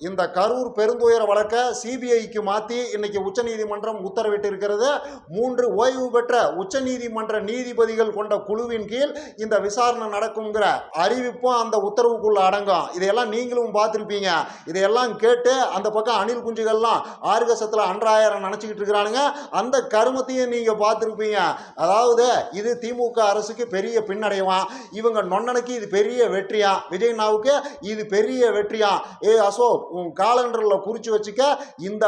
இந்த கரூர் பெருந்துயர வழக்க சிபிஐக்கு மாற்றி இன்னைக்கு உச்சநீதிமன்றம் உத்தரவிட்டு இருக்கிறது. 3 ஓய்வு பெற்ற உச்சநீதிமன்ற நீதிபதிகள் கொண்ட குழுவின் கீழ் இந்த விசாரணை நடக்குங்கிற அறிவிப்பும் அந்த உத்தரவுக்குள்ள அடங்கும். இதையெல்லாம் நீங்களும் பார்த்துருப்பீங்க. இதையெல்லாம் கேட்டு அந்த பக்கம் அணில் குஞ்சுகள்லாம் ஆர்கசத்தில் அன்றாயிரம் நினச்சிக்கிட்டு இருக்கிறானுங்க. அந்த கருமத்தையும் நீங்கள் பார்த்துருப்பீங்க. அதாவது இது திமுக அரசுக்கு பெரிய பின்னடைவான், இவங்க நொன்னனுக்கு இது பெரிய வெற்றியா, விஜய்னாவுக்கு இது பெரிய வெற்றியா. அசோக் உன் காலண்டர்ல குறிச்சு வச்சுக்க, இந்த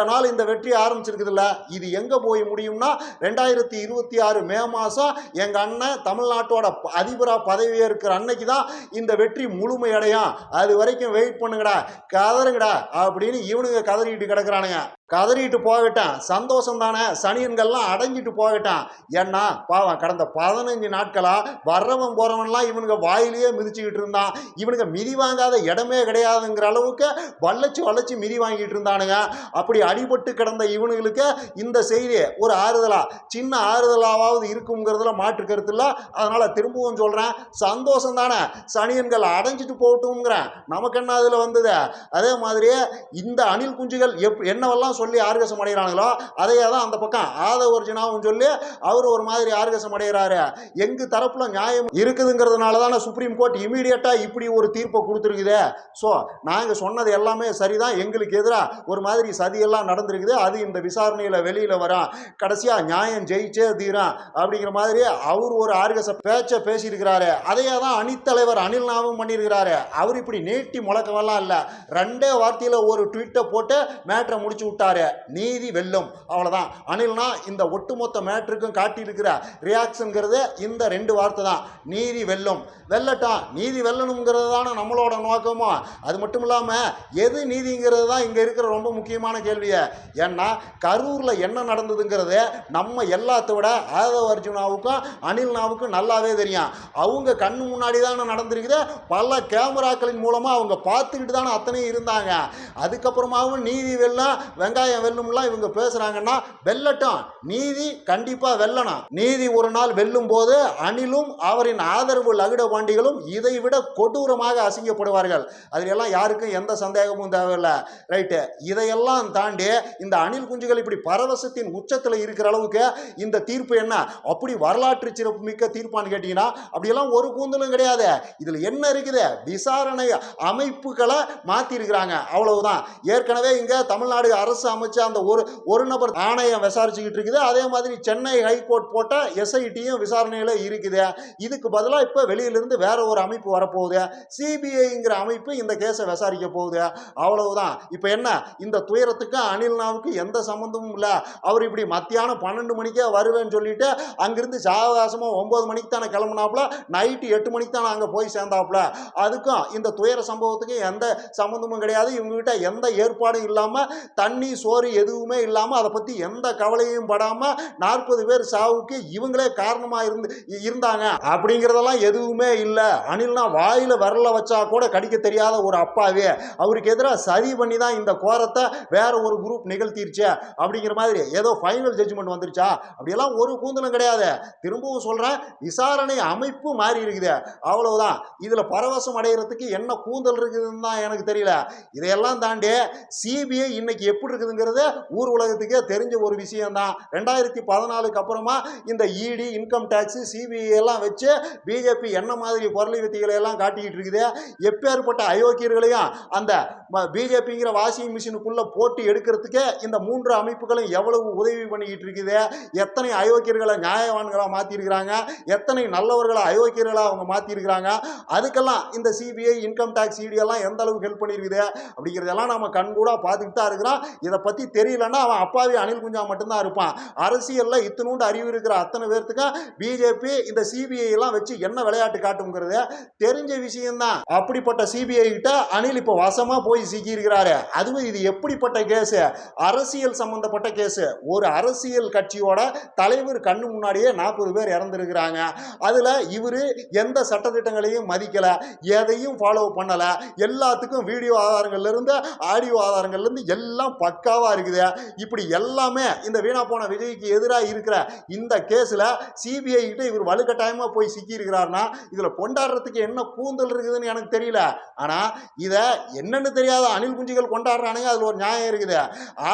நாள் இந்த வெற்றி ஆரம்பிச்சிருக்குதுல்ல, இது எங்க போய் முடியும்னா 2026 மே மாசம் எங்க அண்ணன் தமிழ்நாட்டோட அதிபரா பதவியே இருக்கிற அன்னைக்கு தான் இந்த வெற்றி முழுமையடையும். அது வரைக்கும் வெயிட் பண்ணுங்கடா, கதறுங்கடா அப்படின்னு இவனுங்க கதறிட்டு கிடக்குறானுங்க. கதறிட்டு போகட்டான், சந்தோஷம் தானே, சனியன்கள்லாம் அடைஞ்சிட்டு போகட்டான். ஏன்னா பாவம் கடந்த 15 நாட்களா வர்றவன் போறவன்லாம் இவனுங்க வாயிலேயே மிதிச்சுக்கிட்டு இருந்தான். இவனுங்க மிதி வாங்காத இடமே கிடையாதுங்கிற அளவுக்கு வளைச்சு மிதி வாங்கிட்டு இருந்தானுங்க. அப்படி அடிபட்டு கிடந்த இவனுங்களுக்கு இந்த செய்தி ஒரு ஆறுதலா, சின்ன ஆறுதலாவது இருக்குங்கிறதுல மாற்று கருத்து இல்லை. அதனால திரும்பவும் சொல்றேன், சந்தோஷம் தானே, சனியன்கள் அடைஞ்சிட்டு போகட்டும்ங்கிறேன். நமக்கு என்ன அதுல வந்தது. அதே மாதிரியே இந்த அணில் குஞ்சுகள் என்னவெல்லாம் சொல்லி ஆர்கசம் அடைகிறாங்களோ அதையே தான் அந்த பக்கம் ஆதவர்ஜினாவும் சொல்லி அவர் ஒரு மாதிரி ஆர்கசம் அடைகிறாரு. எங்க தரப்புல நியாயம் இருக்குதுங்கிறதுனால தானே சுப்ரீம் கோர்ட் இமீடியட்டா இப்படி ஒரு தீர்ப்பை கொடுத்துருக்குது. ஸோ நாங்க சொன்னது எல்லாமே சரிதான், எங்களுக்கு எதிராக ஒரு மாதிரி சதியெல்லாம் நடந்திருக்குது, அது இந்த விசாரணையில வெளியில வரும், கடைசியா நியாயம் ஜெயிச்சே தீரும் அப்படிங்கிற மாதிரி அவர் ஒரு ஆர்கச பேச்ச பேசியிருக்கிறாரு. அதையே தான் அணித்தலைவர் அனில்னாவும் பண்ணியிருக்கிறாரு. அவர் இப்படி நீட்டி முழக்கமெல்லாம் இல்லை, 2 வார்த்தையில ஒரு ட்வீட்டை போட்டு மேட்ரை முடிச்சு விட்டாரு. நீதி வெல்லும், அவ்வளவுதான். அனில்னா இந்த ஒட்டுமொத்த மேட்ருக்கும் காட்டியிருக்கிற ரியாக்ஷன்ங்கிறது இந்த 2 வார்த்தை தான், நீதி வெல்லும். வெல்லட்டான், நீதி வெல்லணுங்கிறது தானே நம்மளோட நோக்கமோ. அது மட்டும் இல்லாம எது நீதிங்கிறது தான் இங்க இருக்கிற ரொம்ப முக்கியமான கேள்வியை. ஏன்னா கரூர்ல என்ன நடந்ததுங்கிறது நம்ம எல்லாத்த விட ஆதவ அர்ஜுனாவுக்கும் அனில்னாவுக்கும் நல்லாவே தெரியும். அவங்க கண்ணு முன்னாடி தானே நடந்திருக்குது, பல கேமராக்களின் மூலமா அவங்க பார்த்துக்கிட்டு தானே அத்தனையும் இருந்தாங்க. அதுக்கப்புறமாவும் நீதி வெல்லும், வெங்காயம் வெல்லும்லாம் இவங்க பேசுறாங்கன்னா வெல்லட்டும், நீதி கண்டிப்பா வெல்லணும். நீதி ஒரு நாள் வெல்லும் போது அனிலும் அவரின் ஆதரவு லகுட பாண்டிகளும் இதை விட கொடூரமாக அசிங்கப்படுவார்கள். அதில் எல்லாம் யாருக்கும் எந்த சந்தேகமும் தேவையில்லை. ரைட்டு, இதையெல்லாம் தாண்டி இந்த அணில் குஞ்சுகள் இப்படி பரவசத்தின் உச்சத்தில் இருக்கிற அளவுக்கு இந்த தீர்ப்பு என்ன அப்படி வரலாற்று சிறப்பு மிக்க தீர்ப்பான்னு கேட்டீங்கன்னா அப்படியெல்லாம் ஒரு கூந்தலும் கிடையாது. இதுல என்ன இருக்குது, விசாரணை அமைப்புகளை மாத்தி இருக்கிறாங்க, அவ்வளவுதான். ஏற்கனவே இங்க தமிழ்நாடு அரசு அமைச்ச அந்த ஒரு நபர் ஆணையம் விசாரிச்சுக்கிட்டு இருக்குது. அதே மாதிரி சென்னை ஹைகோர்ட் போட்ட எஸ்ஐடியும் விசாரணையில இருக்குது. இதுக்கு பதிலாக இப்ப வெளியிலிருந்து வேற ஒரு அமைப்பு வரப்போகுது, சிபிஐங்கிற அமைப்பு இந்த கேஸை விசாரிக்க போகுது, அவ்வளவுதான். இப்ப என்ன, இந்த துயரத்துக்கு அனில்னாவுக்கு எந்த சம்பந்தமும் இல்லை. அவர் இப்படி மத்தியானம் 12 மணிக்கே வருவேன்னு சொல்லிட்டு அங்கிருந்து சாவகாசமா 9 மணிக்கு தானே கிளம்புனாப்புல, நைட்டு 8 மணிக்கு தானே அங்க போய் சேர்ந்தாப்புல. அதுக்கும் இந்த துயர சம்பவத்துக்கு எந்த சம்பந்தமும் கிடையாது. இவங்ககிட்ட எந்த ஏற்பாடும் இல்லாம, தண்ணி சோறு எதுவுமே இல்லாம, அதை பத்தி எந்த கவலையும் படாம 40 பேர் சாவுக்கு இவங்களே காரணமா இருந்தாங்க அப்படிங்கிறதெல்லாம் எதுவுமே இல்லை. அனில்னா வாயில வரல வச்சா கூட கடிக்க தெரியாத ஒரு அப்பாவே, அவருக்கு எதிராக சதி பண்ணி தான் இந்த கோரத்தை வேற ஒரு குரூப் நிகழ்த்திருச்சு அப்படிங்கிற மாதிரி ஏதோ ஃபைனல் ஜட்ஜ்மெண்ட் வந்துருச்சா, அப்படியெல்லாம் ஒரு கூந்தலும் கிடையாது. திரும்பவும் சொல்றேன், விசாரணை அமைப்பு மாறி இருக்குது, அவ்வளவுதான். இதுல பரவசம் அடைகிறதுக்கு என்ன கூந்தல் இருக்குதுன்னு தான் எனக்கு தெரியல. இதையெல்லாம் தாண்டி சிபிஐ இன்னைக்கு எப்படி இருக்குதுங்கிறது ஊர் உலகத்துக்கே தெரிஞ்ச ஒரு விஷயம் தான். 2014க்கு அப்புறமா இந்த இடி, இன்கம் டாக்ஸ், சிபிஐ எல்லாம் வச்சு பிஜேபி என்ன மாதிரி பொருளை வித்திகளை எல்லாம் காட்டிக்கிட்டு இருக்குது. எப்பேற்பட்ட அயோக்கியர்களையும் அந்த பிஜேபிங்கிற வாஷிங் மிஷினுக்குள்ள போட்டு எடுக்கிறதுக்கு இந்த 3 அமைப்புகளும் எவ்வளவு உதவி பண்ணிக்கிட்டு இருக்குது. எத்தனை அயோக்கியர்களை நியாயவான்களாக மாற்றிருக்கிறாங்க, எத்தனை நல்லவர்களை அயோக்கியர்களாக அவங்க மாற்றிருக்கிறாங்க. அதுக்கெல்லாம் இந்த சிபிஐ, இன்கம் டாக்ஸ், இடி எல்லாம் எந்த அளவுக்கு ஹெல்ப் பண்ணியிருக்குது அப்படிங்கிறதெல்லாம் நம்ம கண்கூட பார்த்துக்கிட்டு தான் இருக்கிறோம். இதை பற்றி தெரியலன்னா அவன் அப்பாவி அனில் குஞ்சா மட்டும்தான் இருப்பான். அரசியலில் இத்தினூண்டு அறிவு இருக்கிற அத்தனை பேர்த்துக்கு பிஜேபி இந்த சிபிஐ எல்லாம் வச்சு என்ன விளையாட்டு காட்டுங்கிறது தெரிஞ்ச விஷயம்தான். அப்படிப்பட்ட சிபிஐ கிட்ட அனில் இப்போ வசமா போய் சிக்கி இருக்கிறாரு. அதுவும் இது எப்படிப்பட்ட கேஸ், அரசியல் சம்பந்தப்பட்ட கேஸ். ஒரு அரசியல் கட்சியோட தலைவர் கண்ணு முன்னாடியே 40 பேர் இறந்திருக்கிறாங்க. அதுல இவரு எந்த சட்டத்திட்டங்களையும் மதிக்கல, எதையும் ஃபாலோ பண்ணல, எல்லாத்துக்கும் வீடியோ ஆதாரங்கள்ல இருந்து ஆடியோ ஆதாரங்கள்ல இருந்து எல்லாம் பக்காவா இருக்குது. இப்படி எல்லாமே இந்த வீணா போன விஜய்க்கு எதிராக இருக்கிற இந்த கேஸ்ல சிபிஐ கிட்ட இவர் வலுக்கட்டாயமா போய் சிக்கி இருக்கிறார்னா இதுல கொண்டாடுறதுக்கு என்ன கூந்தல் இருக்குதுன்னு எனக்கு தெரியல. ஆனா இதை என்னன்னு தெரியாத அணில் குஞ்சுகள் கொண்டாடுறானுங்க, அதுல ஒரு நியாயம் இருக்குது.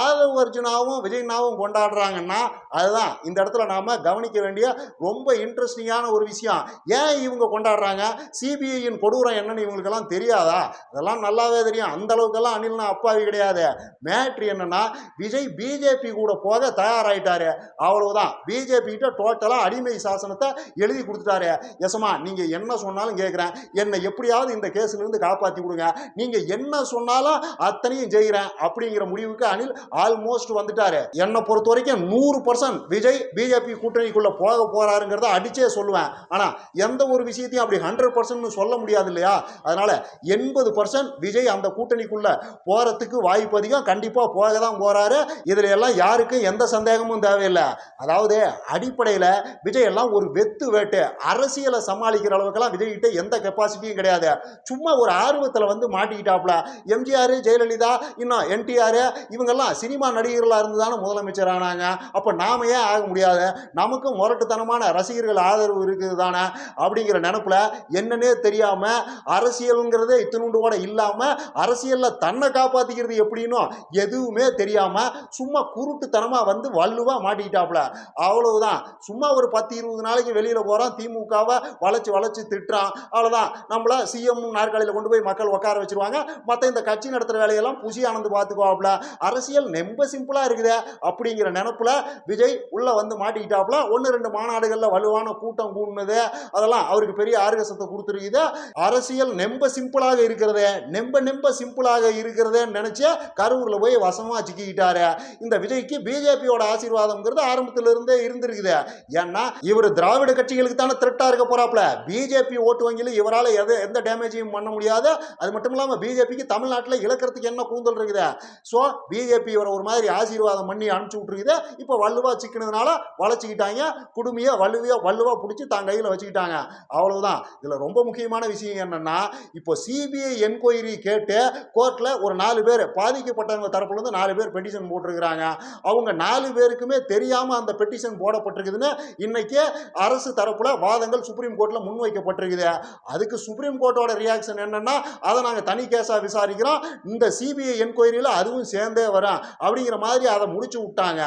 ஆதவ் அர்ஜுனாவும் விஜய்னாவும் கொண்டாடுறாங்கன்னா அதுதான் இந்த இடத்துல நாம கவனிக்க வேண்டிய ரொம்ப இன்ட்ரெஸ்டிங்கான ஒரு விஷயம். ஏன் இவங்க கொண்டாடுறாங்க? சிபிஐயின் கொடூரம் என்னன்னு இவங்களுக்கெல்லாம் தெரியாதா? அதெல்லாம் நல்லாவே தெரியும். அந்த அளவுக்கெல்லாம் அணில்னா அப்பாவி கிடையாது. மேட்ரு என்னன்னா, விஜய் பிஜேபி கூட போக தயாராயிட்டாரு. அவ்வளவுதான். பிஜேபி கிட்ட டோட்டலா அடிமை சாசனத்தை எழுதி கொடுத்துட்டாரு. எசமா நீங்க என்ன சொன்னாலும் கேட்கிறேன், என்னை எப்படியாவது இந்த கேஸ்ல இருந்து காப்பாத்தி கொடுங்க, நீங்க என்ன சொன்னாலும் அத்தனையும் செய்கிறேன் அப்படிங்கிற முடிவுக்கு அனில் ஆல்மோஸ்ட் வந்துட்டாரு. என்னை பொறுத்த வரைக்கும் 100% விஜய் பிஜேபி கூட்டணிக்குள்ள போக போறாருங்கிறத அடிச்சே சொல்லுவேன். ஆனா எந்த ஒரு விஷயத்தையும் அப்படி 100% சொல்ல முடியாது இல்லையா? அதனால 80% விஜய் அந்த கூட்டணிக்குள்ள போறதுக்கு வாய்ப்பு அதிகம். கண்டிப்பா போக தான் போறாரு. இதுல எல்லாம் யாருக்கும் எந்த சந்தேகமும் தேவையில்லை. அதாவது அடிப்படையில் விஜய் எல்லாம் ஒரு வெத்து வேட்டு, அரசியலை சமாளிக்கிற அளவுக்குலாம் விஜய் கிட்ட எந்த கெப்பாசிட்டியும் கிடையாது. சும்மா ஒரு ஆர்வத்தில் வந்து மாட்டிக்கிட்டாப்ல. எம்ஜிஆர், ஜெயலலிதா, இன்னும் என்டிஆர் இவங்கெல்லாம் சினிமா நடிகர்களாக இருந்து தானே முதலமைச்சர் ஆனாங்க. அப்போ நாம ஏன் ஆக முடியாது? நமக்கும் முரட்டுத்தனமான ரசிகர்கள் ஆதரவு இருக்குது தானே அப்படிங்கிற நினைப்புல என்னன்னே தெரியாம அரசியலுங்கிறதே இத்தினுண்டு கூட இல்லாம அரசியல்ல தன்னை காப்பாத்திக்கிறது எப்படின்னு எதுவுமே தெரியாம சும்மா குருட்டுத்தனமா வந்து வள்ளுவா மாட்டிக்கிட்டாப்ல. அவ்வளவுதான். சும்மா ஒரு 10-20 நாளைக்கு வெளியில போறான், திமுகவை வளைச்சு திட்டுறான், அவ்வளவுதான். நம்மள சிஎம் நாற்காலியில கொண்டு போய் மக்கள் உட்கார வச்சிருவாங்க. மற்ற இந்த கட்சி நடத்துற வேலையெல்லாம் புசி ஆனந்து பார்த்துக்குவாப்ல. அரசியல் ரொம்ப சிம்பிளா இருக்குது அப்படிங்கிற நினைப்புல விஜய் உள்ள வந்து மாட்டிக்கிட்டாப்ல. 1-2 மாநாடுகள்ல வலுவான கூட்டம் கூடுனது, அதெல்லாம் அவருக்கு பெரிய ஆர்கசத்தை கொடுத்துருக்குது. அரசியல் நெம்ப சிம்பிளாக இருக்கிறதே, நெம்ப சிம்பிளாக இருக்கிறதே நினைச்சு கரூர்ல போய் வசமா சிக்கிக்கிட்டாரு. இந்த விஜய்க்கு பிஜேபியோட ஆசீர்வாதம்ங்கிறது ஆரம்பத்துல இருந்தே இருந்திருக்குது. ஏன்னா இவர் திராவிட கட்சிகளுக்கு தானே த்ரெட்டா இருக்க போறாப்ல. பிஜேபி ஓட்டு வங்கியில் இவரால் எந்த டேமேஜையும் பண்ண முடியாது. அது மட்டும் இல்லாம பிஜேபிக்கு தமிழ்நாட்டில் இழக்கிறதுக்கு என்ன கூந்தல் இருக்குது. ஸோ பிஜேபி இவரை ஒரு மாதிரி ஆசீர்வாதம் பண்ணி அனுப்பிச்சு விட்டுருக்குது. இப்போ வள்ளுவா சிக்கினதுனால வளைச்சிக்கிட்டாங்க. குடுமையை வள்ளுவா பிடிச்சி தான் கையில் வச்சுக்கிட்டாங்க. அவ்வளவுதான். இதுல ரொம்ப முக்கியமான விஷயம் என்னன்னா, இப்போ சிபிஐ என்கொயரி கேட்டு கோர்ட்ல ஒரு 4 பேர் பாதிக்கப்பட்டவங்க தரப்புல இருந்து 4 பேர் பெட்டிஷன் போட்டிருக்கிறாங்க. அவங்க 4 பேருக்குமே தெரியாம அந்த பெட்டிஷன் போடப்பட்டிருக்குதுன்னு இன்னைக்கு அரசு தரப்புல வாதங்கள் சுப்ரீம் கோர்ட்ல முன்வைக்கப்பட்டிருக்குது. அதுக்கு சுப்ரீம் கோர்ட்டோட ரியாக்ஷன் என்னன்னா, அதை நாங்க தனி கேஸா விசாரிக்கிறோம், இந்த சிபிஐ என்கொயரியில அதுவும் சேர்ந்தே வரும் அப்படிங்கிற மாதிரி அதை முடிச்சு விட்டாங்க.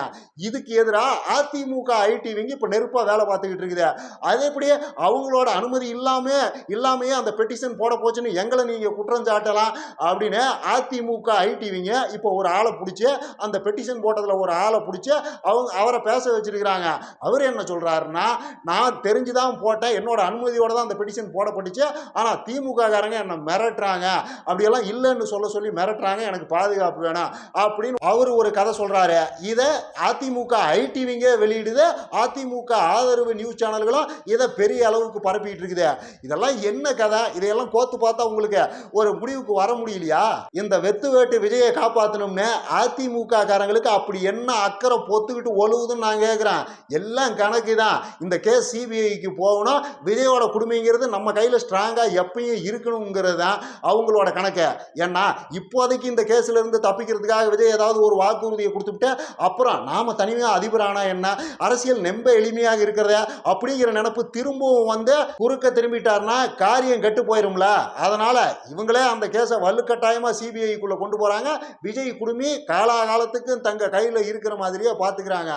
இதுக்கு எதிராக அதிமுக ஐடிவிங்க இப்ப நெருப்பா வேலை பார்த்துக்கிட்டு இருக்குது. அது எப்படி அவங்களோட அனுமதி இல்லாமையே அந்த பெட்டிஷன் போட போச்சுன்னு எங்களை நீங்க குற்றம் சாட்டலாம் அப்படின்னு அதிமுக ஐடிவிங்க இப்போ ஒரு ஆளை பிடிச்சி, அந்த பெட்டிஷன் போட்டதுல ஒரு ஆளை பிடிச்சி அவரை பேச வச்சிருக்கிறாங்க. அவர் என்ன சொல்றாருன்னா, நான் தெரிஞ்சுதான் போட்டேன், என்னோட அனுமதியோட தான் அந்த பெட்டிஷன் போடப்பட்டுச்சு, ஆனா திமுக காரங்க என்ன மிரட்டுறாங்க, அப்படியெல்லாம் இல்லைன்னு சொல்லி மிரட்டுறாங்க, எனக்கு பாதுகாப்பு வேணும் அப்படின்னு அவர் ஒரு கதை சொல்றாரு. இதை அதிமுக ஐடிவிங்க வெளியிடுது, அதிமுக ஆதரவு நியூஸ் சேனல்களும் இதை பெரிய அளவுக்கு பரப்பிட்டு இருக்குது. இதெல்லாம் என்ன கதை? இதையெல்லாம் கோத்து பார்த்தா உங்களுக்கு ஒரு முடிவுக்கு வர முடியலையா? இந்த வெத்து வேட்டு விஜயை காப்பாற்றணும்னு அதிமுக காரங்களுக்கு அப்படி என்ன அக்கறை பொத்துக்கிட்டு ஒழுகுதுன்னு நான் கேட்கிறேன். எல்லாம் கணக்கு தான். இந்த கேஸ் சிபிஐக்கு போகணும், விஜயோட குடும்பங்கிறது நம்ம கையில் ஸ்ட்ராங்காக எப்பயும் இருக்கணுங்கிறது தான் அவங்களோட கணக்கு. ஏன்னா இப்போதைக்கு இந்த கேஸ்ல இருந்து தப்பிக்கிறதுக்காக விஜய் ஏதாவது ஒரு வாக்குறுதியை கொடுத்துட்டு அப்புறம் நாம தனிமையாக அதிபரானா என்ன, அரசியல் நெம்ப எளிமையாக இருக்கிறத அப்படிங்கிற நினைப்பு திரும்பவும் வந்து குறுக்க திரும்பிட்டார்னா காரியம் கெட்டு போயிரும்ல. அதனால இவங்களே அந்த கேஸை வலுக்கட்டாயமா சிபிஐக்குள்ள கொண்டு போறாங்க. விஜய் குடுமி காலாகாலத்துக்கு தங்க கையில் இருக்கிற மாதிரியே பார்த்துக்கிறாங்க.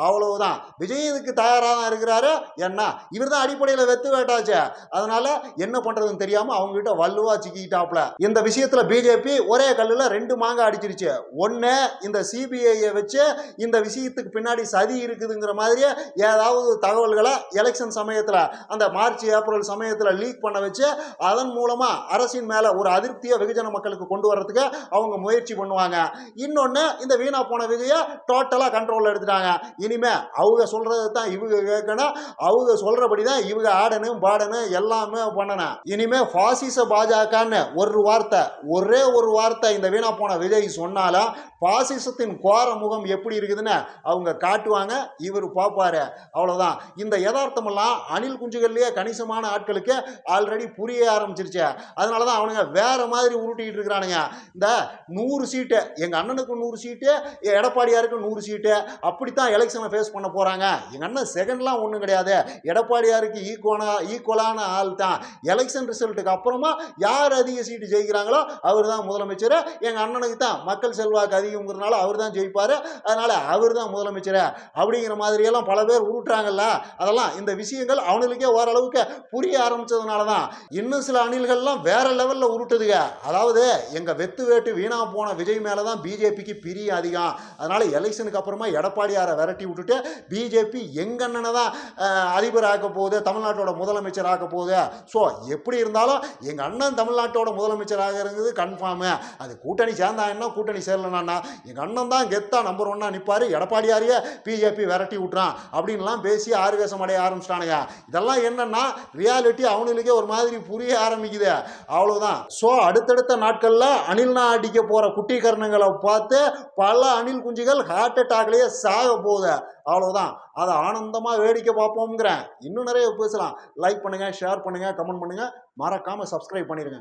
அவ்வளவுதான். விஜய் இதுக்கு தயாராக தான் இருக்கிறாரு. என்ன இவர் தான் அடிப்படையில் வெத்து வேட்டாச்சு. அதனால என்ன பண்றதுன்னு தெரியாம அவங்க கிட்ட வள்ளுவா சிக்கிட்டாப்ல. இந்த விஷயத்துல பிஜேபி ஒரே கல்லுல 2 மாங்காய் அடிச்சிருச்சு. ஒன்னு, இந்த சிபிஐயை வச்சு இந்த விஷயத்துக்கு பின்னாடி சதி இருக்குதுங்கிற மாதிரியே ஏதாவது தகவல்களை எலெக்ஷன் சமயத்துல அந்த மார்ச் ஏப்ரல் சமயத்துல லீக் பண்ண வச்சு அதன் மூலமா அரசின் மேல ஒரு அதிருப்தியை வெகுஜன மக்களுக்கு கொண்டு வர்றதுக்கு அவங்க முயற்சி பண்ணுவாங்க. இன்னொன்னு, இந்த வீணா போன விஜய டோட்டலா கண்ட்ரோல்ல எடுத்துட்டாங்க. இனிமே அவங்க சொல்றது தான் இவங்க கேட்கணும், அவங்க சொல்றபடிதான் இவங்க ஆடணும் பாடணும் எல்லாமே பண்ணணும். இனிமே பாசிச பாஜகன்னு ஒரே ஒரு வார்த்தை இந்த வீணா போன விஜய் சொன்னாலும் பாசிசத்தின் கோர முகம் எப்படி இருக்குதுன்னு அவங்க காட்டுவாங்க, இவர் பார்ப்பாரு. அவ்வளவுதான். இந்த யதார்த்தமெல்லாம் அணில் குஞ்சுகள்லயே கணிசமான ஆட்களுக்கு ஆல்ரெடி புரிய ஆரம்பிச்சிருச்சு. அதனாலதான் அவனுங்க வேற மாதிரி உருட்டிட்டு இருக்கிறானுங்க. இந்த 100 சீட்டு, எங்க அண்ணனுக்கு 100 சீட்டு, எடப்பாடியாருக்கு 100 சீட்டு, அப்படித்தான் எலெக்ஷனை ஃபேஸ் பண்ண போறாங்க. எங்க அண்ணன் செகண்ட்லாம் ஒன்றும் கிடையாது, எடப்பாடியாருக்கு ஈக்குவலான ஆள் தான். எலெக்ஷன் ரிசல்ட்டுக்கு அப்புறமா யார் அதிக சீட்டு ஜெயிக்கிறாங்க சந்திக்கிறாங்களோ அவர் தான் முதலமைச்சர், எங்க அண்ணனுக்கு தான் மக்கள் செல்வாக்கு அதிகம்ங்கிறதுனால அவர் தான் ஜெயிப்பாரு, அதனால அவர் தான் முதலமைச்சர் அப்படிங்கிற மாதிரி எல்லாம் பல பேர் உருட்டுறாங்கல்ல. அதெல்லாம் இந்த விஷயங்கள் அவனுக்கே ஓரளவுக்கு புரிய ஆரம்பிச்சதுனால தான் இன்னும் சில அணில்கள்லாம் வேற லெவல்ல உருட்டுதுங்க. அதாவது எங்க வெத்து வேட்டு வீணா போன விஜய் மேல தான் பிஜேபிக்கு பிரிய அதிகம், அதனால எலெக்ஷனுக்கு அப்புறமா எடப்பாடியாரை விரட்டி விட்டுட்டு பிஜேபி எங்க அண்ணனை தான் அதிபர் ஆக்க போகுது, தமிழ்நாட்டோட முதலமைச்சர் ஆக்க போகுது. ஸோ எப்படி இருந்தாலும் எங்க அண்ணன் தமிழ்நாட்டோட முதலமைச்சர் ஆகிறது கன்ஃபார்மு. அது கூட்டணி சேர்ந்தாங்கன்னா கூட்டணி சேரலனா எங்க அண்ணன் தான் கெத்தா நம்பர் 1 நிற்பாரு, எடப்பாடியாரையே பிஜேபி விரட்டி விட்டுறான் அப்படின்லாம் பேசி ஆறுவேசம் அடைய ஆரம்பிச்சிட்டானுங்க. இதெல்லாம் என்னன்னா ரியாலிட்டி அவனுக்கே ஒரு மாதிரி புரிய ஆரம்பிக்குது, அவ்வளவுதான். ஸோ அடுத்தடுத்த நாட்கள்ல அணில்னா அடிக்க போற குட்டி கர்ணங்களை பார்த்து பல அணில் குஞ்சுகள் ஹார்ட் அட்டாக்லயே சாக போகுது, அவ்வளவுதான். அதை ஆனந்தமா வேடிக்கை பார்ப்போம்ங்கிறேன். இன்னும் நிறைய பேசலாம். லைக் பண்ணுங்க, ஷேர் பண்ணுங்க, கமெண்ட் பண்ணுங்க, மறக்காம சப்ஸ்கிரைப் பண்ணிருங்க.